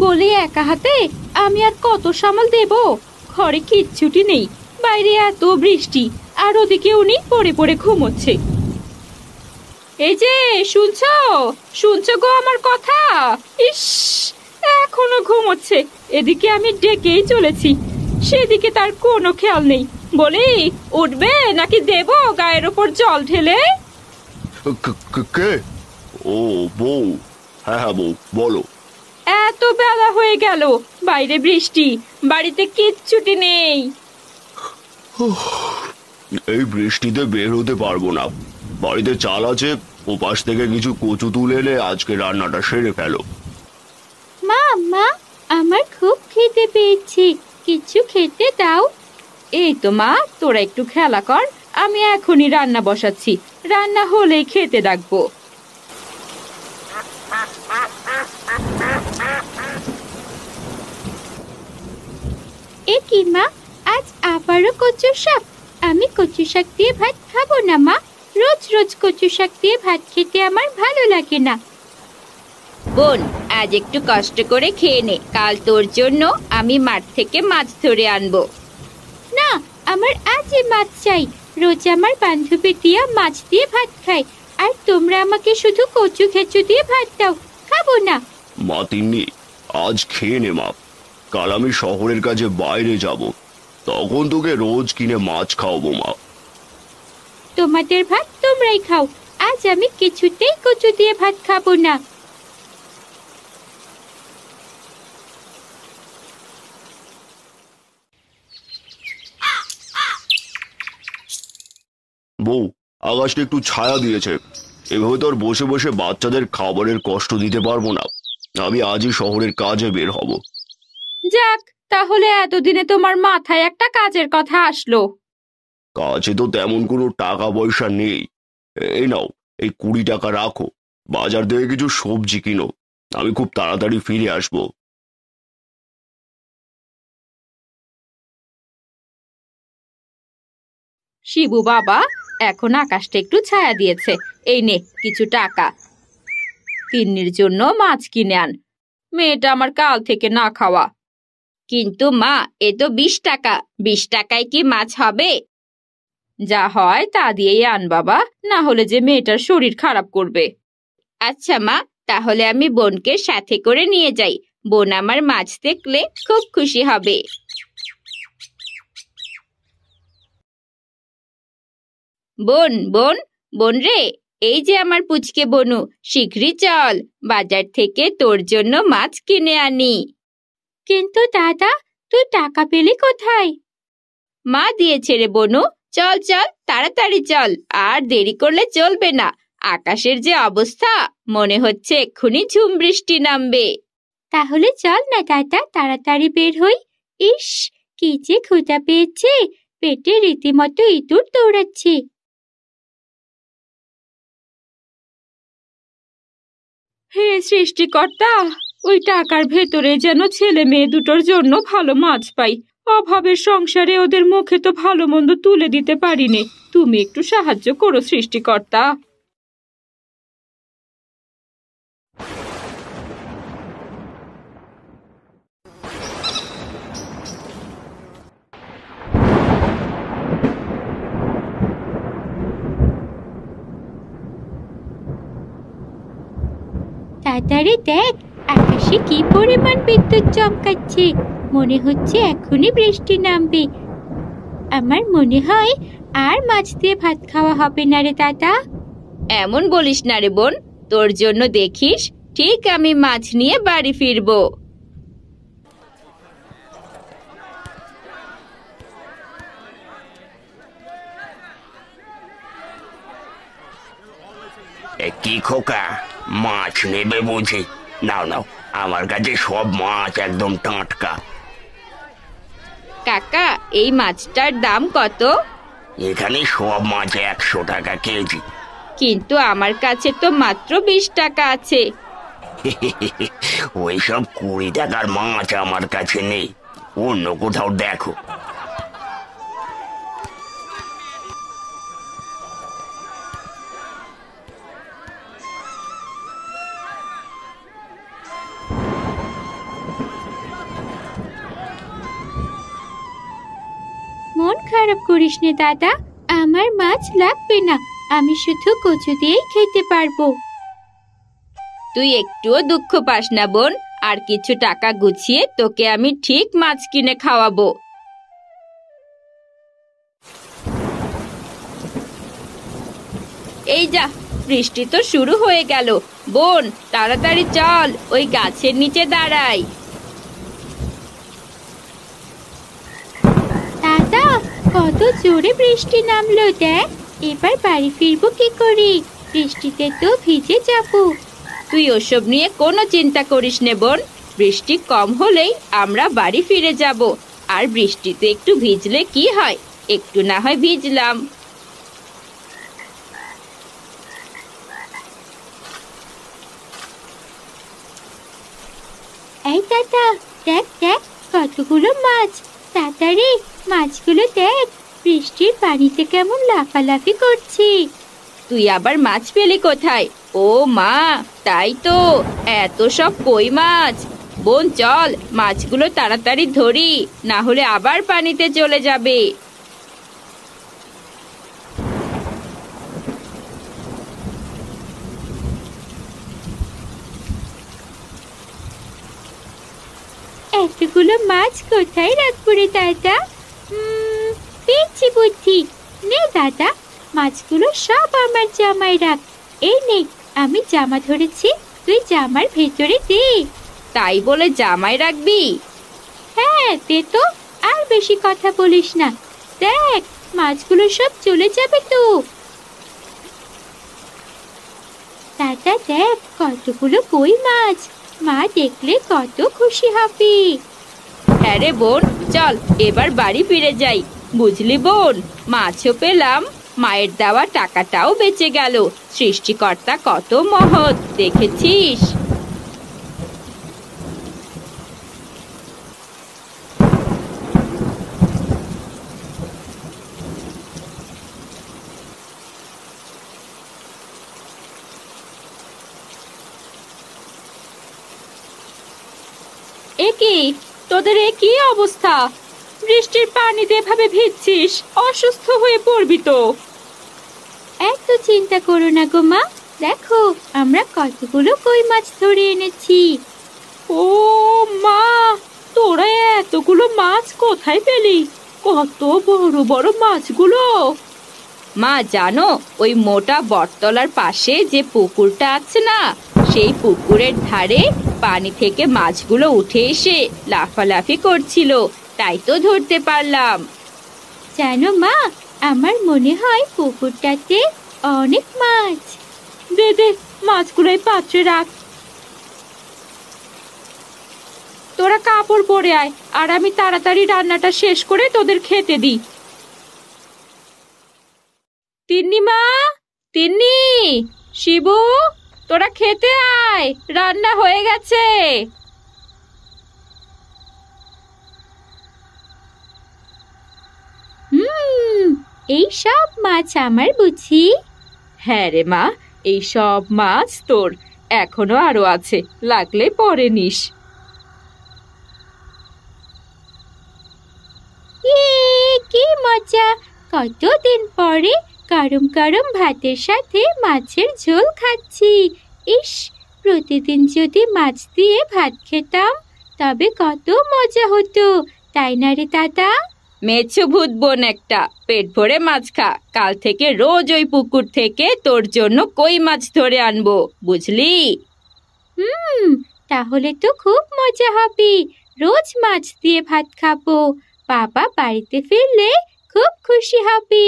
বলে একা হাতে আমি আর কত সামাল দেব। ঘরে কিচ্ছুটি নেই, বাইরে এত বৃষ্টি, আর ওদিকে উনি পড়ে পড়ে ঘুমোচ্ছে। এই যে শুনছো, শুনছো গো আমার কথা? ইস, এখনো ঘুমোচ্ছে। এদিকে আমি ডেকেই চলেছি, সেদিকে তার কোনো খেয়াল নেই। বলি, উঠবে নাকি দেব গায়ের ওপর জল ঢেলে? কে? ও, বউ। হ্যাঁ হ্যাঁ বউ, বলো। এত বেলা হয়ে গেল, বাইরে বৃষ্টি, বাড়িতে কিচ্ছুটি নেই। এই বৃষ্টিতে বের হতে পারবো না। বাড়িতে চাল আছে, ওপাশ থেকে কিছু কচু তুলে এনে আজকে রান্নাটা সেরে ফেলো। মা, মা, আমার খুব খিদে পেয়েছে, কিছু খেতে দাও। এই তো মা, তোরা একটু খেলা কর, আমি এখনই রান্না বসাচ্ছি। রান্না হলেই খেতে ডাকবো। এ কি মা, আজ আবারও কচু শাক? আমি কচু শাক দিয়ে ভাত খাবো না মা। রোজ রোজ কচু শাক দিয়ে ভাত খেতে আমার ভালো লাগে না। বোন, আজ একটু কষ্ট করে খেয়ে নে, কাল তোর জন্য আমি মাঠ থেকে মাছ ধরে আনবো। না, আমার আজই মাছ চাই। রোজ আমার বান্ধবী টিয়া মাছ দিয়ে ভাত খায়, আর তোমরা আমাকে শুধু কচু খেচু দিয়ে ভাত দাও। খাবো না। মা তিন্নি, আজ খেয়ে নে মা। কাল আমি শহরের কাজে বাইরে যাব, তখন তোকে রোজ কিনে মাছ খাওয়াবো মা। তোমাদের ভাত তোমরাই খাও, আজ আমি কিছুতেই কচু দিয়ে ভাত খাবো না। বউ, আকাশটা একটু ছায়া দিয়েছে, এভাবে তো আর বসে বসে বাচ্চাদের খাবারের কষ্ট দিতে পারবো না। আমি আজই শহরের কাজে বের হব। যাক, তাহলে এতদিনে তোমার মাথায় একটা কাজের কথা আসলো। কাছে তো তেমন কোনো টাকা পয়সা নেই। এই নাও, এই 20 টাকা রাখো, বাজার থেকে কিছু সবজি কিনো, আমি খুব তাড়াতাড়ি ফিরে আসবো। শিবু বাবা, এখন আকাশটা একটু ছায়া দিয়েছে, এই নে কিছু টাকা। তিন্নির জন্য মাছ কিনে আন, মেয়েটা আমার কাল থেকে না খাওয়া। কিন্তু মা, এ তো 20 টাকা, 20 টাকায় কি মাছ হবে? যা হয় তা দিয়েই আন বাবা, না হলে যে মেয়েটার শরীর খারাপ করবে। আচ্ছা মা, তাহলে আমি বোনকে সাথে করে নিয়ে যাই, বোন আমার মাছ দেখলে খুব খুশি হবে। বোন, বোন, বোন রে, এই যে আমার পুচকে বনু, শীঘ্রই চল, বাজার থেকে তোর জন্য মাছ কিনে আনি। কিন্তু দাদা, তুই টাকা পেলি কোথায়? মা দিয়েছে রে বনু, চল চল তাড়াতাড়ি চল, আর দেরি করলে চলবে না। আকাশের যে অবস্থা, মনে হচ্ছে এক্ষুনি ঝুম বৃষ্টি নামবে। তাহলে চল না দাদা, তাড়াতাড়ি বের হই। ইস, কি যে ক্ষুধা পেয়েছে, পেটে রীতিমতো ইঁদুর দৌড়াচ্ছে। হে সৃষ্টিকর্তা, ওই টাকার ভেতরে যেন ছেলে মেয়ে দুটোর জন্য ভালো মাছ পাই। অভাবের সংসারে ওদের মুখে তো ভালো মন্দ তুলে দিতে পারিনি, তুমি একটু সাহায্য করো সৃষ্টিকর্তা। তাড়াতাড়ি দেখ, আকাশে কি পরিমাণ বিদ্যুৎ চমকাচ্ছে, মনে হচ্ছে এখনই বৃষ্টি নামবে। আমার মনে হয় আর মাছ দিয়ে ভাত খাওয়া হবে না রে দাদা। এমন বলিস না রে বোন, তোর জন্য দেখিস ঠিক আমি মাছ নিয়ে বাড়ি ফিরবো। কি খোকা, মাছ নেবে বুঝি? নাও নাও, আমার কাছে সব মাছ একদম টাটকা। কাকা, এই মাছটার দাম কত? এখানে সব মাছ 100 টাকা কেজি। কিন্তু আমার কাছে তো মাত্র 20 টাকা আছে। ওইসব 20 টাকার মাছ আমার কাছে নেই, অন্য কোথাও দেখো। মন খারাপ করিস নে দাদা, আমার মাছ লাগবে না, আমি শুধু কচু দিয়েই খেতে পারবো। তুই একটুও দুঃখ পাস না বোন, আর কিছু টাকা গুছিয়ে তোকে আমি ঠিক মাছ কিনে খাওয়াবো। এই যা, বৃষ্টি তো শুরু হয়ে গেল। বোন তাড়াতাড়ি চল, ওই গাছের নিচে দাঁড়াই। দাদা, কত জোরে বৃষ্টি নামলো দেখ, এবার বাড়ি ফিরবো কি করে? বৃষ্টিতে তো ভিজে যাবো। তুই ওসব নিয়ে কোনো চিন্তা করিস নে বোন, বৃষ্টি কম হলেই আমরা বাড়ি ফিরে যাব। আর বৃষ্টিতে একটু ভিজলে কি হয়, একটু না হয় ভিজলাম। এই দাদা, দেখ দেখ কতগুলো মাছ। তাড়াতাড়ি মাছগুলো দেখ, বৃষ্টির পানিতে কেমন লাফালাফি করছে। তুই আবার মাছ পেলি কোথায়? ও মা, তাই তো, এত সব কই মাছ। বোন চল, মাছগুলো তাড়াতাড়ি ধরি, না হলে আবার পানিতে চলে যাবে। এতগুলো মাছ কোথায় রাখবো রে দাদা? পেয়েছি বুদ্ধি। নে দাদা, মাছগুলো সব আমার জামায় রাখ। এই নে, আমি জামা ধরেছি, তুই জামার ভেতরে দে। তাই বলে জামায় রাখবি? হ্যাঁ দে তো, আর বেশি কথা বলিস না। দেখ, মাছগুলো সব চলে যাবে তো। দাদা দেখ কতগুলো কই মাছ, মা দেখলে কত খুশি হবে। হ্যাঁ রে বোন, চল এবার বাড়ি ফিরে যাই। বুঝলি বোন, মাছও পেলাম, মায়ের দেওয়া টাকাটাও বেঁচে গেল। সৃষ্টিকর্তা কত মহৎ, দেখেছিস? একি, তোদের এ কি অবস্থা? বৃষ্টির পানিতে এভাবে ভিজছিস, অসুস্থ হয়ে পড়বি তো। এত চিন্তা করো না গো মা, দেখো আমরা কতগুলো কই মাছ ধরে এনেছি। ও মা, তোরা এতগুলো মাছ কোথায় পেলি? কত বড় বড় মাছগুলো। মা জানো, ওই মোটা বটতলার পাশে যে পুকুরটা আছে না, সেই পুকুরের ধারে পানি থেকে মাছগুলো উঠে এসে লাফালাফি করছিল, তাই তো ধরতে পারলাম। জানো মা, আমার মনে হয় পুকুরটাতে অনেক মাছ। দে দে, মাছগুলো এই পাত্রে রাখ। তোরা কাপড় পরে আয়, আর আমি তাড়াতাড়ি রান্নাটা শেষ করে তোদের খেতে দিই। তিন্নি মা, তিন্নি, শিবু, তোরা খেতে আয়, রান্না হয়ে গেছে। এই সব মাছ আমার বুঝি? হ্যাঁ রে মা, এই সব মাছ তোর, এখনো আরো আছে, লাগলে পরে নিস। কি মজা, কতদিন পরে গরম গরম ভাতের সাথে মাছের ঝোল খাচ্ছি। ইস, প্রতিদিন যদি মাছ দিয়ে ভাত খেতাম তবে কত মজা হতো, তাই না রে দাদা? মেছো ভূত বোন একটা, পেট ভরে মাছ খা, কাল থেকে রোজ ওই পুকুর থেকে তোর জন্য কই মাছ ধরে আনবো, বুঝলি? তাহলে তো খুব মজা হবে, রোজ মাছ দিয়ে ভাত খাবো। বাবা বাড়িতে ফিরলে খুব খুশি হবে।